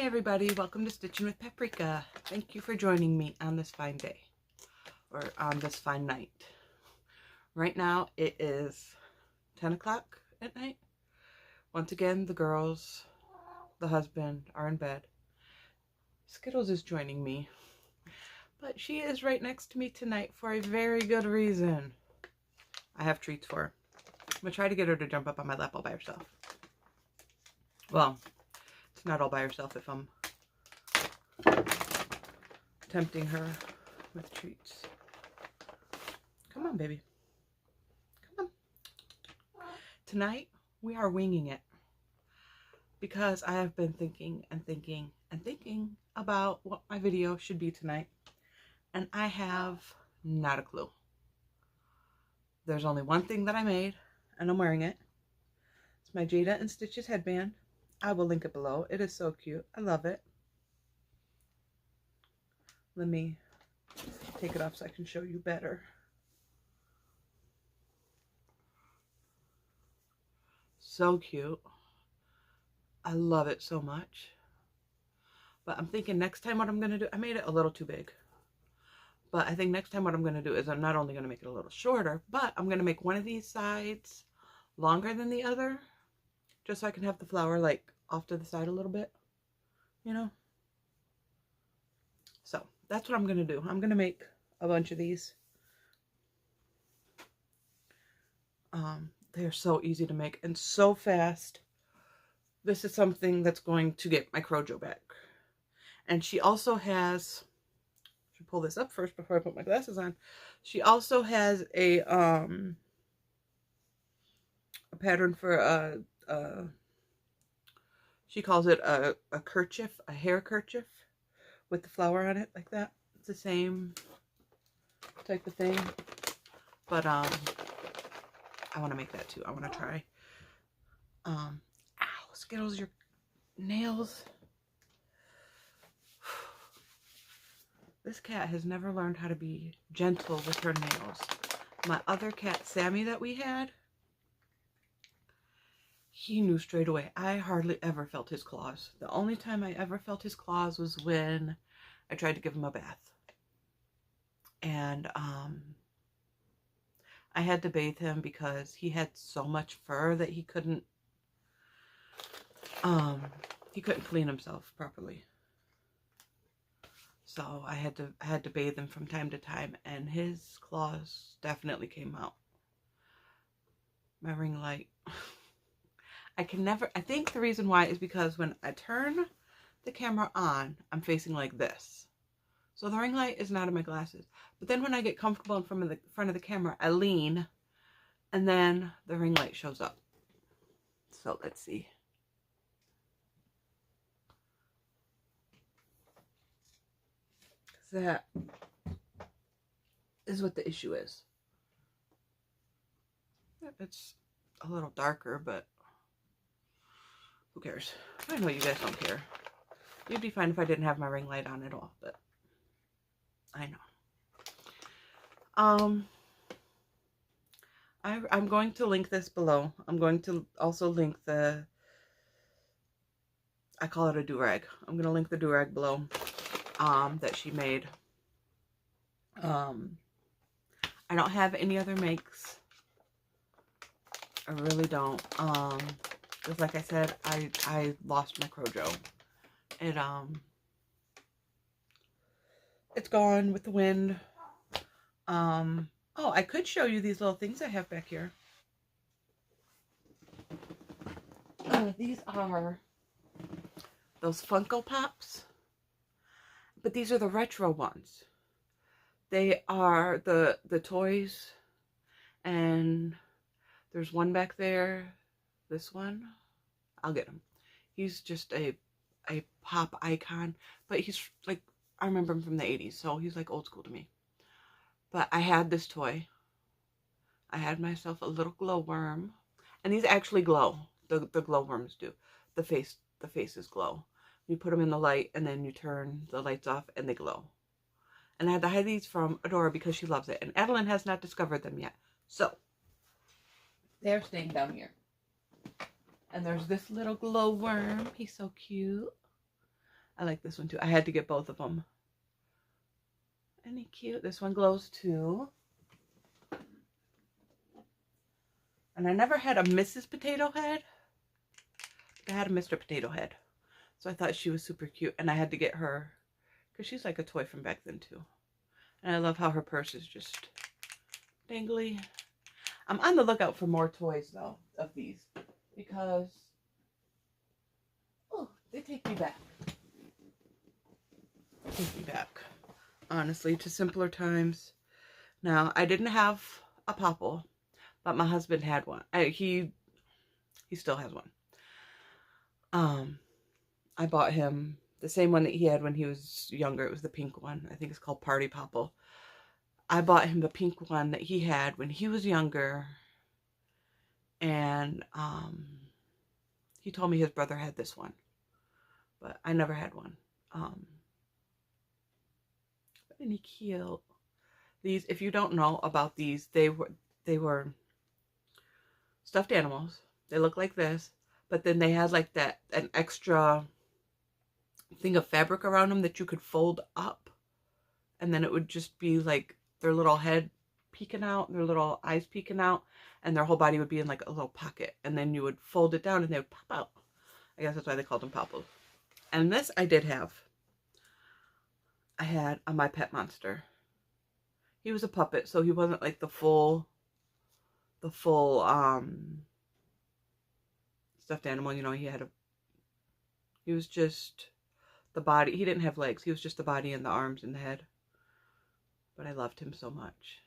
everybody, welcome to Stitching with Paprika. Thank you for joining me on this fine day, or on this fine night. Right now it is 10 o'clock at night. Once again, the girls, the husband are in bed. Skittles is joining me, but she is right next to me tonight for a very good reason. I have treats for her. I'm gonna try to get her to jump up on my lap all by herself. Well, it's not all by herself if I'm tempting her with treats. Come on, baby. Come on. Tonight, we are winging it because I have been thinking and thinking and thinking about what my video should be tonight, and I have not a clue. There's only one thing that I made, and I'm wearing it. It's my Jada InStitches headband. I will link it below. It is so cute. I love it. Let me take it off so I can show you better. So cute. I love it so much. But I'm thinking next time what I'm going to do, I made it a little too big. But I think next time what I'm going to do is I'm not only going to make it a little shorter, but I'm going to make one of these sides longer than the other. Just so I can have the flower like off to the side a little bit, you know? So that's what I'm going to do. I'm going to make a bunch of these. They're so easy to make and so fast. This is something that's going to get my Crochet back. And she also has, I should pull this up first before I put my glasses on. She also has a pattern for she calls it a kerchief, a hair kerchief with the flower on it like that. It's the same type of thing, but I want to make that too. I want to try. Ow, Skittles, your nails. This cat has never learned how to be gentle with her nails. My other cat, Sammy, that we had, he knew straight away. I hardly ever felt his claws. The only time I ever felt his claws was when I tried to give him a bath. And I had to bathe him because he had so much fur that he couldn't clean himself properly. So I had to bathe him from time to time, and his claws definitely came out. My ring light. I think the reason why is because when I turn the camera on, I'm facing like this. So the ring light is not in my glasses. But then when I get comfortable in front of the camera, I lean, and then the ring light shows up. So let's see. That is what the issue is. It's a little darker, but who cares? I know you guys don't care. You'd be fine if I didn't have my ring light on at all, but I know. I'm going to link this below. I'm going to also link the, I call it a do-rag. I'm going to link the do-rag below that she made. I don't have any other makes. I really don't. Just like I said, I lost my Crochet. It's gone with the wind. Oh, I could show you these little things I have back here. These are those Funko Pops, but these are the retro ones. They are the toys, and there's one back there. This one, I'll get him. He's just a pop icon, but he's like, I remember him from the 80s, so he's like old school to me. But I had this toy. I had myself a little glowworm, and these actually glow. The glowworms do. The faces glow. You put them in the light, and then you turn the lights off, and they glow. And I had to hide these from Adora because she loves it, and Adeline has not discovered them yet. So they're staying down here. And there's this little glowworm. He's so cute. I like this one too. I had to get both of them. Isn't he cute? This one glows too. And I never had a Mrs. Potato Head. I had a Mr. Potato Head. So I thought she was super cute. And I had to get her because she's like a toy from back then too. And I love how her purse is just dangly. I'm on the lookout for more toys though of these because oh, they take me back. Take me back, honestly, to simpler times. Now, I didn't have a popple, but my husband had one. He still has one. I bought him the same one that he had when he was younger. It was the pink one. I think it's called Party Popple. I bought him the pink one that he had when he was younger. And he told me his brother had this one. But I never had one. Isn't he cute? These, if you don't know about these, they were stuffed animals. They look like this. But then they had like an extra thing of fabric around them that you could fold up. And then it would just be like their little head peeking out, their little eyes peeking out, and their whole body would be in like a little pocket. And then you would fold it down and they would pop out. I guess that's why they called them popples. And this I did have. I had a My Pet Monster. He was a puppet, so he wasn't like the full stuffed animal. You know, he was just the body. He didn't have legs. He was just the body and the arms and the head. But I loved him so much.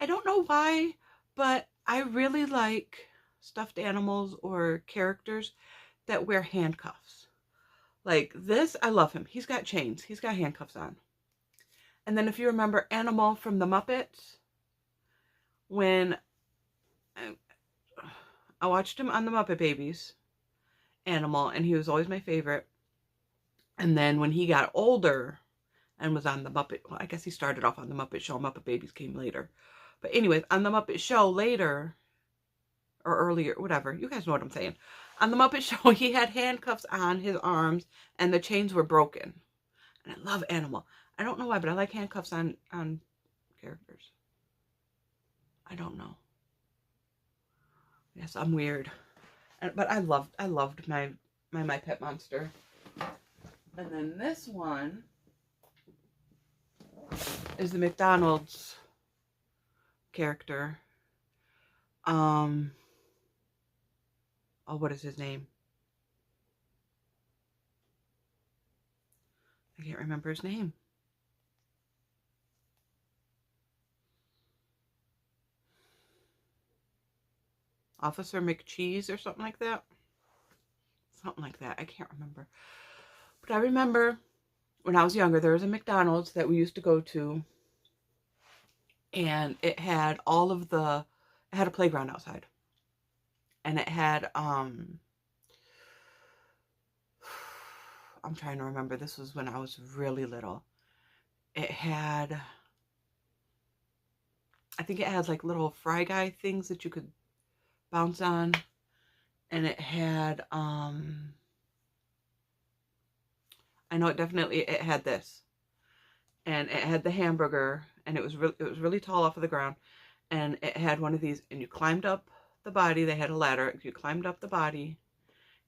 I don't know why, but I really like stuffed animals or characters that wear handcuffs. Like this, I love him. He's got chains. He's got handcuffs on. And then if you remember Animal from the Muppets, when I watched him on the Muppet Babies, Animal, and he was always my favorite. And then when he got older and was on the Muppet, well, I guess he started off on the Muppet Show. Muppet Babies came later. But anyways, on the Muppet Show later, or earlier, whatever, you guys know what I'm saying. On the Muppet Show, he had handcuffs on his arms and the chains were broken. And I love Animal. I don't know why, but I like handcuffs on characters. I don't know. Yes, I'm weird. But I loved my Pet Monster. And then this one is the McDonald's character. Oh, what is his name? I can't remember his name. Officer McCheese or something like that. Something like that. I can't remember. But I remember when I was younger, there was a McDonald's that we used to go to. And it had it had a playground outside. And it had, I'm trying to remember. This was when I was really little. It had, I think it had like little Fry Guy things that you could bounce on. And it had, I know it had this. And it had the hamburger. And it was really tall off of the ground. And it had one of these. And you climbed up the body. They had a ladder. You climbed up the body.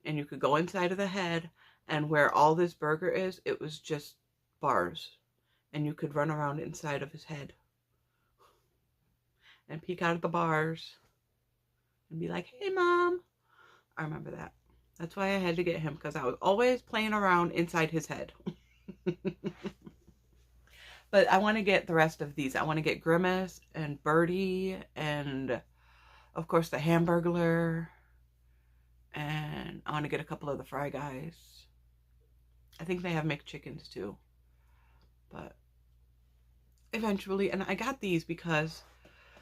And you could go inside of the head. And where all this burger is, it was just bars. And you could run around inside of his head. And peek out of the bars. And be like, hey, Mom. I remember that. That's why I had to get him. Because I was always playing around inside his head. But I want to get the rest of these. I want to get Grimace and Birdie. And, of course, the Hamburglar. And I want to get a couple of the Fry Guys. I think they have McChickens too. But eventually, and I got these because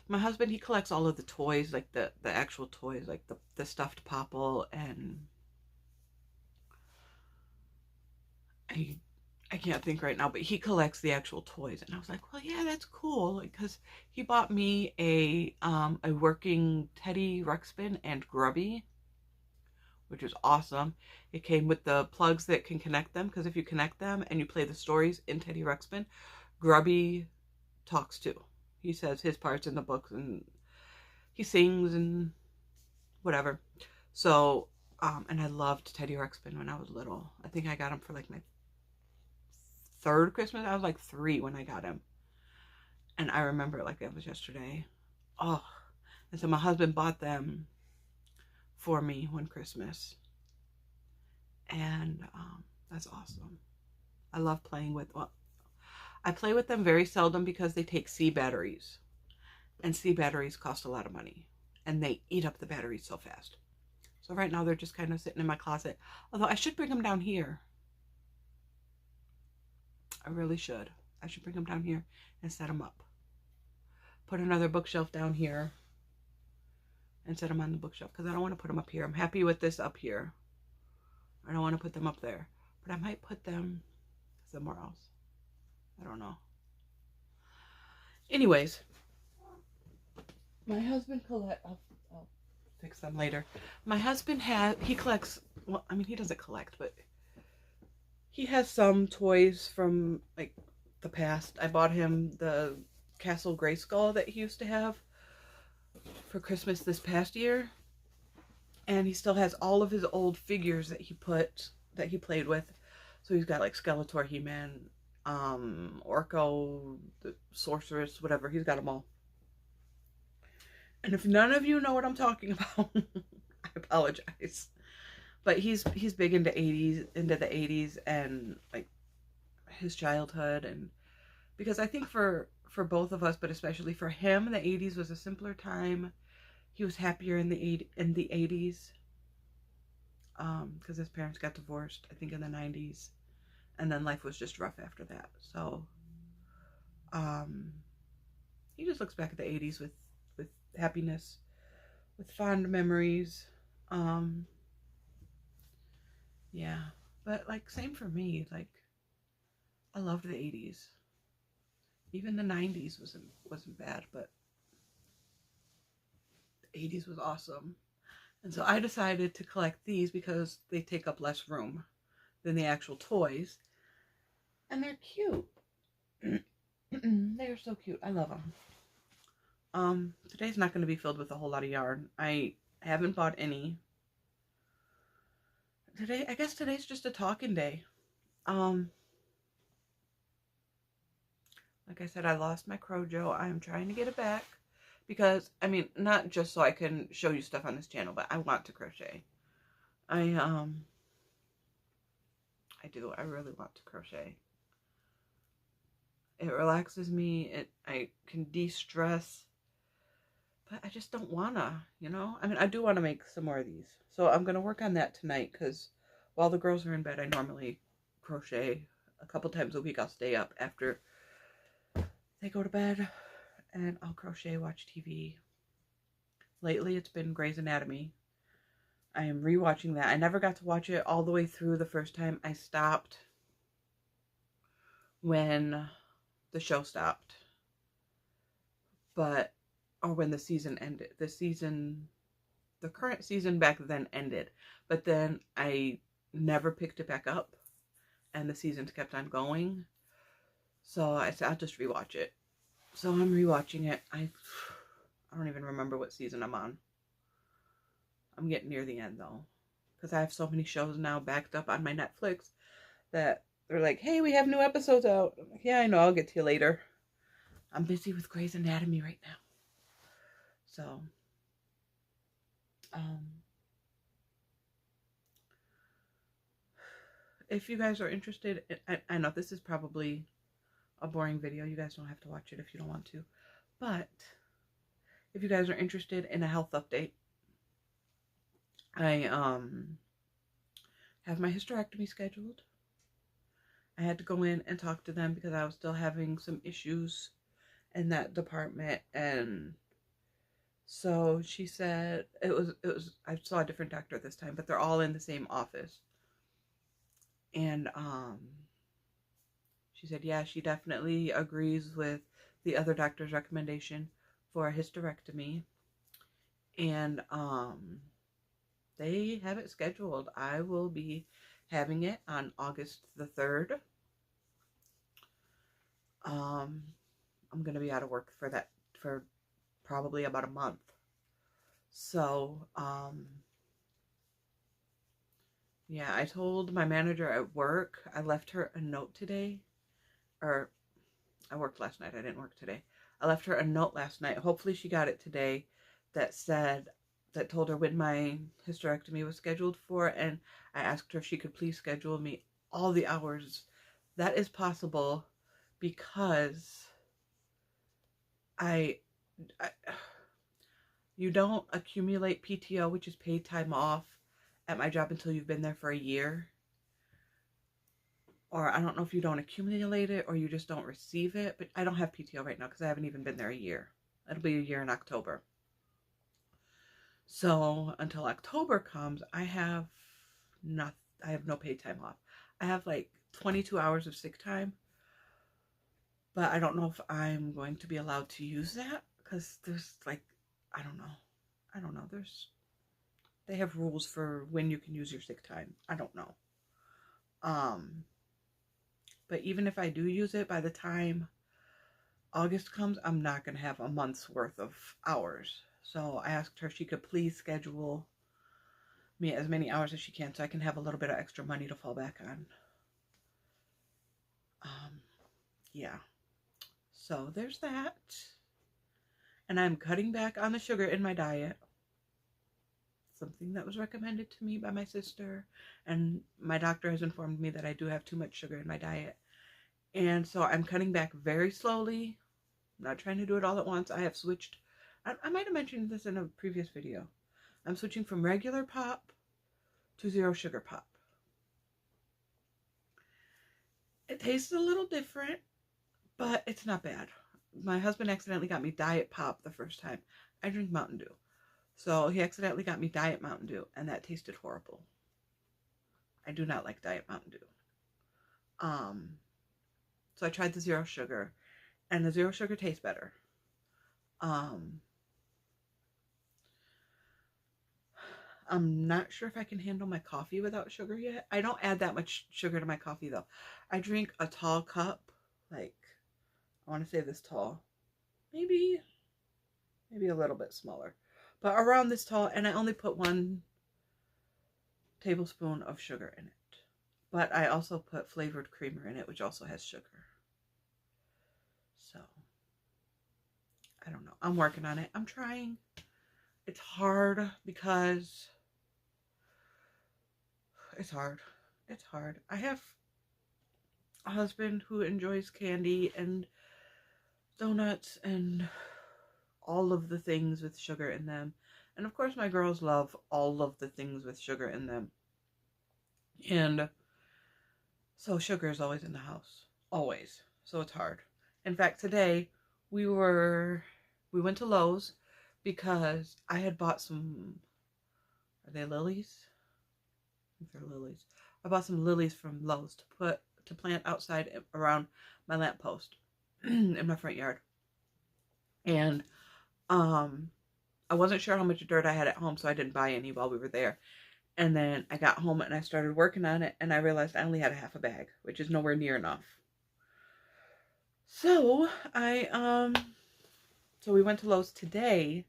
my husband, he collects all of the toys, like the actual toys, like the stuffed Popple, and I can't think right now, but he collects the actual toys. And I was like, well, yeah, that's cool. Because he bought me a working Teddy Ruxpin and Grubby, which is awesome. It came with the plugs that can connect them, because if you connect them and you play the stories in Teddy Ruxpin, Grubby talks too. He says his parts in the books, and he sings and whatever. So, and I loved Teddy Ruxpin when I was little. I think I got him for like my 3rd Christmas. I was like 3 when I got him. And I remember it like it was yesterday. Oh, and so my husband bought them for me one Christmas. And that's awesome. I love playing with, well, I play with them very seldom because they take C batteries. And C batteries cost a lot of money. And they eat up the batteries so fast. So right now they're just kind of sitting in my closet. Although I should bring them down here. I really should. I should bring them down here and set them up. Put another bookshelf down here and set them on the bookshelf, because I don't want to put them up here. I'm happy with this up here. I don't want to put them up there. But I might put them somewhere else. I don't know. Anyways, my husband collects, I'll fix them later. My husband he collects, well, I mean, he doesn't collect, but he has some toys from like the past. I bought him the Castle Grayskull that he used to have for Christmas this past year. And he still has all of his old figures that he played with. So he's got like Skeletor, He-Man, Orko, the Sorceress, whatever. He's got them all. And if none of you know what I'm talking about, I apologize. But he's big into the 80s and like his childhood, and because I think for both of us, but especially for him, the 80s was a simpler time. He was happier in the 80s. Because his parents got divorced, I think, in the 90s. And then life was just rough after that. So, he just looks back at the 80s with happiness, with fond memories. Yeah. But, like, same for me. Like, I loved the 80s. Even the 90s wasn't bad, but the 80s was awesome. And so I decided to collect these because they take up less room than the actual toys. And they're cute. They're so cute. I love them. Today's not going to be filled with a whole lot of yarn. I haven't bought any. I guess today's just a talking day. Like I said, I lost my Crojo. I'm trying to get it back. Because, I mean, not just so I can show you stuff on this channel, but I want to crochet. I do. I really want to crochet. It relaxes me. I can de-stress. But I just don't wanna, you know? I mean, I do want to make some more of these. So I'm going to work on that tonight, because while the girls are in bed, I normally crochet a couple times a week. I'll stay up after they go to bed, and I'll crochet, watch TV. Lately, it's been Grey's Anatomy. I am rewatching that. I never got to watch it all the way through the first time. I stopped when the show stopped. Or when the season ended. The current season back then ended. But then I never picked it back up. And the seasons kept on going. So I said, I'll just rewatch it. So I'm rewatching it. I don't even remember what season I'm on. I'm getting near the end, though. Because I have so many shows now backed up on my Netflix that they're like, hey, we have new episodes out. I'm like, yeah, I know. I'll get to you later. I'm busy with Grey's Anatomy right now. So, if you guys are interested, I know this is probably a boring video. You guys don't have to watch it if you don't want to. But if you guys are interested in a health update, I have my hysterectomy scheduled. I had to go in and talk to them because I was still having some issues in that department, and so she said it was I saw a different doctor this time, but they're all in the same office. And she said, yeah, she definitely agrees with the other doctor's recommendation for a hysterectomy. And they have it scheduled. I will be having it on August the 3rd. I'm going to be out of work for that for probably about a month. So, yeah, I told my manager at work, I left her a note today, or I worked last night. I didn't work today. I left her a note last night. Hopefully she got it today that told her when my hysterectomy was scheduled for, and I asked her if she could please schedule me all the hours that is possible, because you don't accumulate PTO, which is paid time off, at my job until you've been there for a year. Or I don't know if you don't accumulate it or you just don't receive it, but I don't have PTO right now because I haven't even been there a year. It'll be a year in October. So until October comes, I have no paid time off. I have like 22 hours of sick time, but I don't know if I'm going to be allowed to use that because there's like, I don't know. They have rules for when you can use your sick time. I don't know. But even if I do use it, by the time August comes, I'm not going to have a month's worth of hours. So I asked her if she could please schedule me as many hours as she can so I can have a little bit of extra money to fall back on. Yeah. So there's that. And I'm cutting back on the sugar in my diet. Something that was recommended to me by my sister. And my doctor has informed me that I do have too much sugar in my diet. And so I'm cutting back very slowly. I'm not trying to do it all at once. I have switched. I might have mentioned this in a previous video. I'm switching from regular pop to zero sugar pop. It tastes a little different, but it's not bad. My husband accidentally got me Diet Pop the first time. I drink Mountain Dew. So he accidentally got me Diet Mountain Dew, and that tasted horrible. I do not like Diet Mountain Dew. So I tried the zero sugar, and the zero sugar tastes better. I'm not sure if I can handle my coffee without sugar yet. I don't add that much sugar to my coffee, though. I drink a tall cup, like, I want to say this tall. Maybe a little bit smaller. But around this tall, and I only put 1 tablespoon of sugar in it. But I also put flavored creamer in it, which also has sugar. So, I don't know. I'm working on it. I'm trying. It's hard because it's hard. It's hard. I have a husband who enjoys candy and donuts and all of the things with sugar in them. And of course my girls love all of the things with sugar in them. And so sugar is always in the house. Always. So it's hard. In fact, today we went to Lowe's because I had bought some, are they lilies? I think they're lilies. I bought some lilies from Lowe's to plant outside around my lamppost in my front yard. And I wasn't sure how much dirt I had at home, so I didn't buy any while we were there. And then I got home and I started working on it, and I realized I only had a half a bag, which is nowhere near enough. So so we went to Lowe's today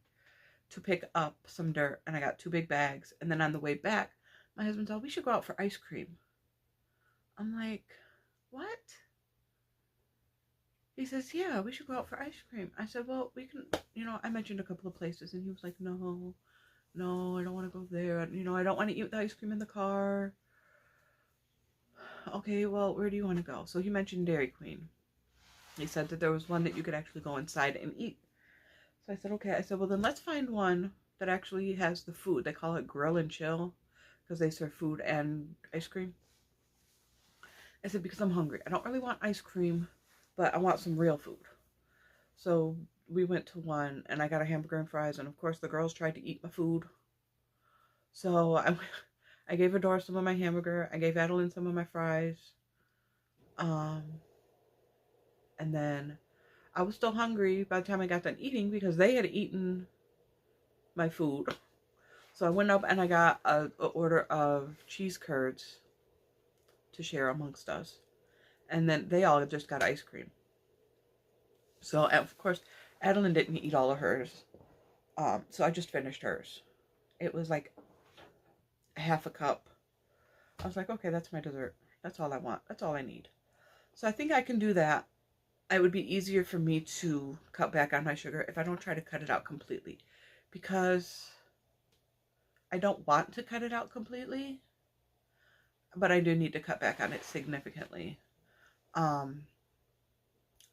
to pick up some dirt, and I got 2 big bags. And then on the way back, my husband said, we should go out for ice cream. I'm like, what? He says, yeah, we should go out for ice cream. I said, well, we can, I mentioned a couple of places, and he was like, no, I don't want to go there. I don't want to eat the ice cream in the car. Okay, well, where do you want to go? So he mentioned Dairy Queen. He said that there was one that you could actually go inside and eat. So I said, okay. I said, well, then let's find one that actually has the food. They call it Grill and Chill because they serve food and ice cream. I said, because I'm hungry. I don't really want ice cream, but I want some real food. So we went to one, and I got a hamburger and fries, and of course the girls tried to eat my food. So I gave Adora some of my hamburger. I gave Adeline some of my fries. And then I was still hungry by the time I got done eating because they had eaten my food. So I went up and I got a order of cheese curds to share amongst us. And then they all just got ice cream. So, of course, Adeline didn't eat all of hers. So I just finished hers. It was like half a cup. I was like, okay, that's my dessert. That's all I want. That's all I need. So I think I can do that. It would be easier for me to cut back on my sugar if I don't try to cut it out completely. Because I don't want to cut it out completely. But I do need to cut back on it significantly. I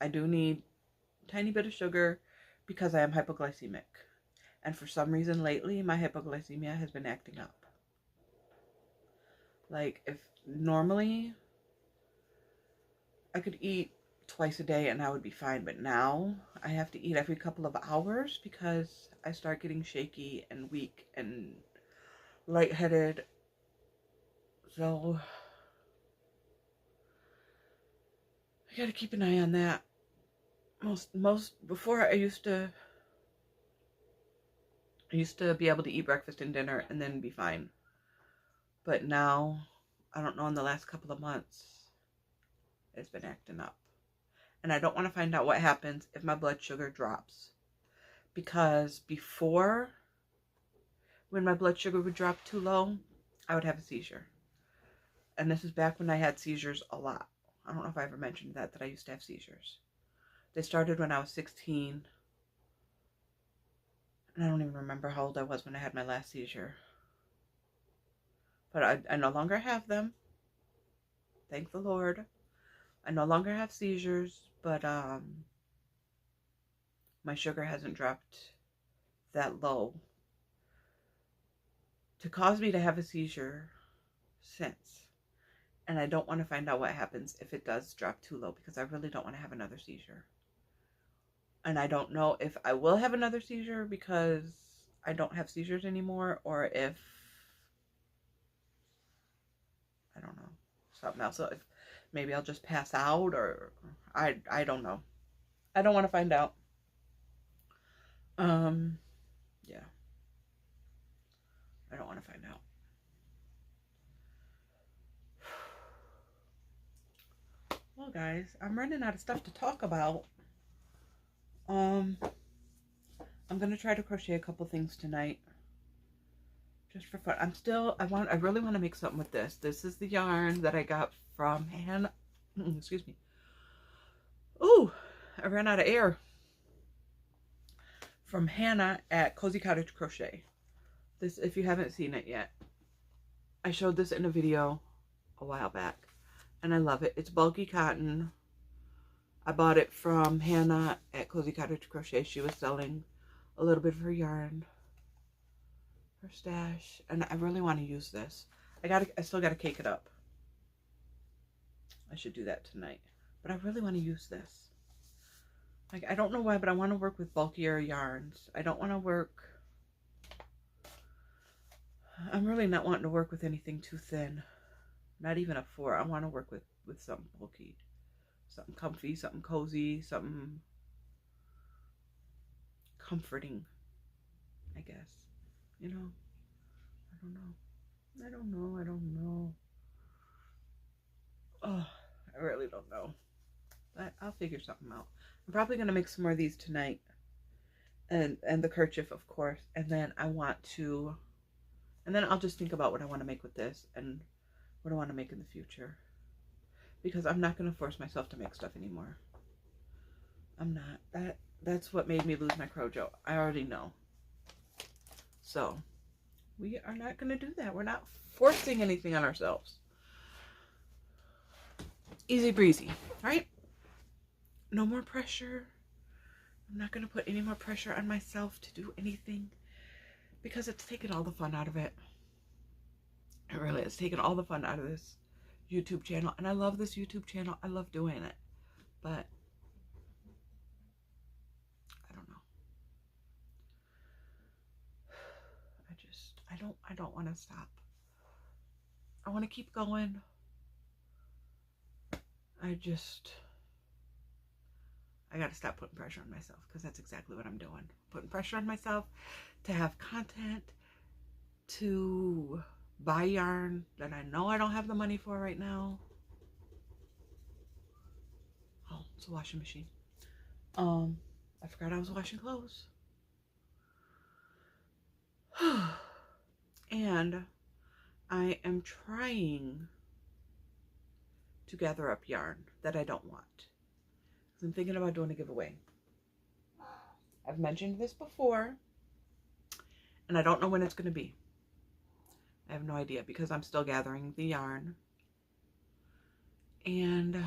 do need a tiny bit of sugar because I am hypoglycemic. And for some reason lately, my hypoglycemia has been acting up. Like, if normally I could eat twice a day and I would be fine, but now I have to eat every couple of hours because I start getting shaky and weak and lightheaded. So I gotta keep an eye on that. Most before I used to be able to eat breakfast and dinner and then be fine. But now, I don't know, in the last couple of months, it's been acting up. And I don't want to find out what happens if my blood sugar drops. Because before, when my blood sugar would drop too low, I would have a seizure. And this is back when I had seizures a lot. I don't know if I ever mentioned that I used to have seizures. They started when I was 16. And I don't even remember how old I was when I had my last seizure. But I no longer have them. Thank the Lord. I no longer have seizures, but my sugar hasn't dropped that low to cause me to have a seizure since. And I don't want to find out what happens if it does drop too low because I really don't want to have another seizure. And I don't know if I will have another seizure because I don't have seizures anymore, or if, I don't know, something else. So if maybe I'll just pass out, or I don't know. I don't want to find out. Yeah. I don't want to find out. Well, guys, I'm running out of stuff to talk about. I'm going to try to crochet a couple things tonight. Just for fun. I really want to make something with this. This is the yarn that I got from Hannah. Excuse me. Ooh, I ran out of air. From Hannah at Cozy Cottage Crochet. This, if you haven't seen it yet, I showed this in a video a while back. And I love it. It's bulky cotton. I bought it from Hannah at Cozy Cottage Crochet. She was selling a little bit of her yarn, her stash, and I really want to use this. I still gotta cake it up. I should do that tonight. But I really want to use this. Like, I don't know why, but I want to work with bulkier yarns. I don't want to work... I'm really not wanting to work with anything too thin. Not even a 4. I want to work with something bulky. Something comfy, something cozy, something comforting, I guess. You know? I don't know. Oh, I really don't know. But I'll figure something out. I'm probably going to make some more of these tonight. And the kerchief, of course. And then and then I'll just think about what I want to make with this and what I want to make in the future. Because I'm not going to force myself to make stuff anymore. I'm not. That's what made me lose my Crojo. I already know. So, we are not going to do that. We're not forcing anything on ourselves. Easy breezy, right? No more pressure. I'm not going to put any more pressure on myself to do anything because it's taken all the fun out of it. It really has taken all the fun out of this YouTube channel. And I love this YouTube channel. I love doing it. But I don't know. I don't want to stop. I want to keep going. I got to stop putting pressure on myself because that's exactly what I'm doing. Putting pressure on myself to have content to buy yarn that I know I don't have the money for right now. Oh, it's a washing machine. I forgot I was washing clothes. And I am trying to gather up yarn that I don't want. I'm thinking about doing a giveaway. I've mentioned this before, and I don't know when it's going to be. I have no idea because I'm still gathering the yarn. And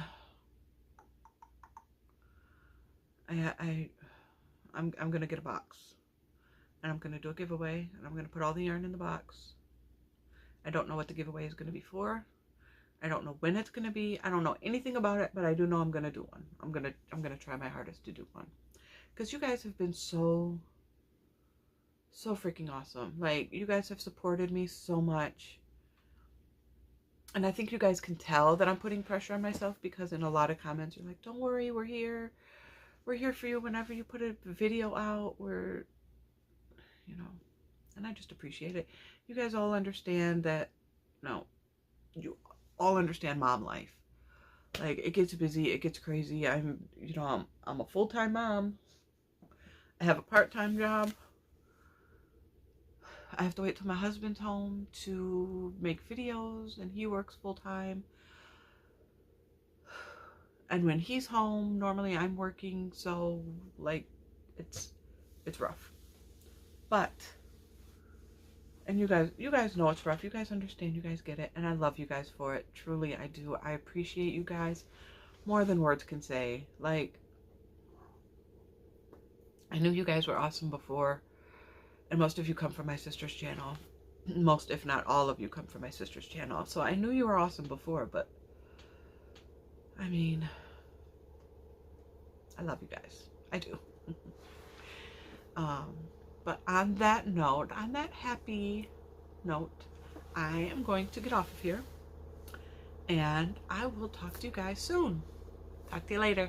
I'm going to get a box. And I'm going to do a giveaway, and I'm going to put all the yarn in the box. I don't know what the giveaway is going to be for. I don't know when it's going to be. I don't know anything about it, but I do know I'm going to do one. I'm going to try my hardest to do one. Because you guys have been so freaking awesome. Like, you guys have supported me so much. And I think you guys can tell that I'm putting pressure on myself, because in a lot of comments you're like, don't worry, we're here. We're here for you whenever you put a video out. We're, you know, and I just appreciate it. You guys all understand that, you all understand mom life. Like, it gets busy, it gets crazy. I'm a full-time mom. I have a part-time job. I have to wait till my husband's home to make videos, and he works full-time. And when he's home, normally I'm working, so like it's rough. But, and you guys know it's rough. You guys understand, you guys get it, and I love you guys for it. Truly, I do. I appreciate you guys more than words can say. Like, I knew you guys were awesome before, and most of you come from my sister's channel. Most, if not all of you, come from my sister's channel. So I knew you were awesome before, but I mean, I love you guys. I do. But on that note, on that happy note, I am going to get off of here, and I will talk to you guys soon. Talk to you later.